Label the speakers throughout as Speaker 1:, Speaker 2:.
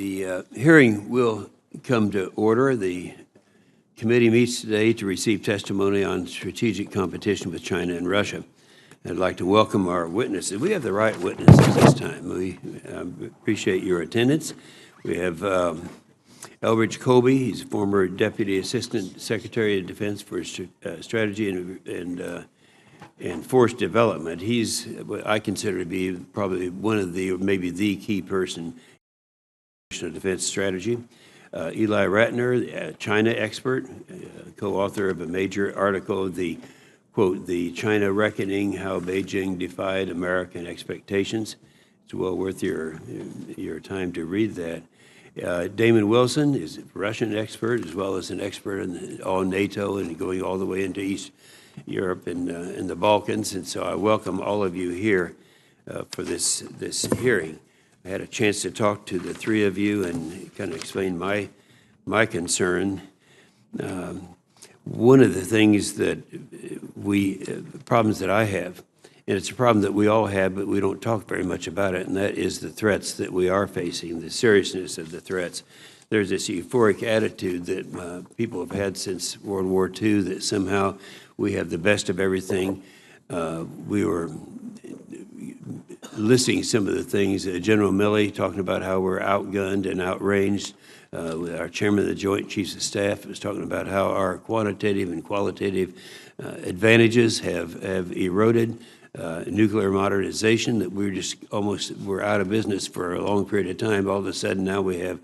Speaker 1: The hearing will come to order. The committee meets today to receive testimony on strategic competition with China and Russia. I'd like to welcome our witnesses. We have the right witnesses this time. We appreciate your attendance. We have Elbridge Colby. He's former Deputy Assistant Secretary of Defense for Strategy and Force Development. He's what I consider to be probably one of the, or maybe the key person of defense strategy. Eli Ratner, China expert, co-author of a major article, quote, the China Reckoning, How Beijing Defied American Expectations. It's well worth your time to read that. Damon Wilson is a Russian expert, as well as an expert in all NATO and going all the way into East Europe and the Balkans. And so I welcome all of you here for this hearing. I had a chance to talk to the three of you and kind of explain my concern. One of the things that problems that I have, and it's a problem that we all have, but we don't talk very much about it, and that is the threats that we are facing, the seriousness of the threats. There's this euphoric attitude that people have had since World War II, that somehow we have the best of everything. We were listing some of the things, General Milley talking about how we're outgunned and outranged. Our chairman of the Joint Chiefs of Staff was talking about how our quantitative and qualitative advantages have eroded. Nuclear modernization, that we're out of business for a long period of time. All of a sudden now we have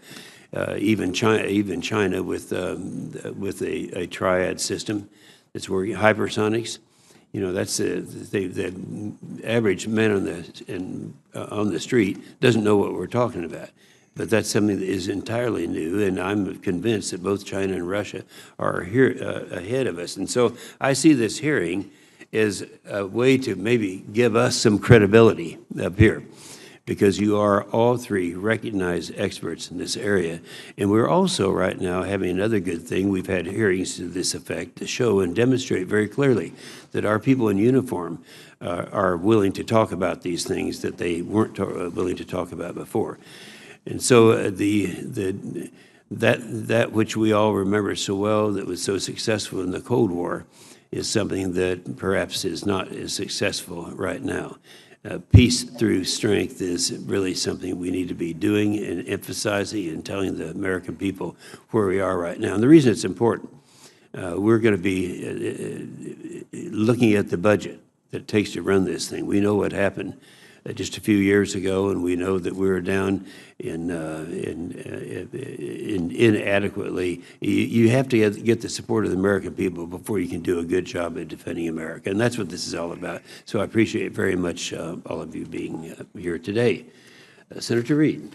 Speaker 1: even China with a triad system that's working. Hypersonics. You know, that's the average man on the street doesn't know what we're talking about. But that's something that is entirely new, and I'm convinced that both China and Russia are here ahead of us. And so I see this hearing as a way to maybe give us some credibility up here, because you are all three recognized experts in this area. And we're also right now having another good thing. We've had hearings to this effect to show and demonstrate very clearly that our people in uniform are willing to talk about these things that they weren't willing to talk about before. And so that which we all remember so well, that was so successful in the Cold War, is something that perhaps is not as successful right now. Peace through strength is really something we need to be doing and emphasizing and telling the American people where we are right now. And the reason it's important, we're going to be looking at the budget that it takes to run this thing. We know what happened just a few years ago, and we know that we were down inadequately. You have to get the support of the American people before you can do a good job at defending America, and that's what this is all about. So I appreciate very much all of you being here today. Senator Reid.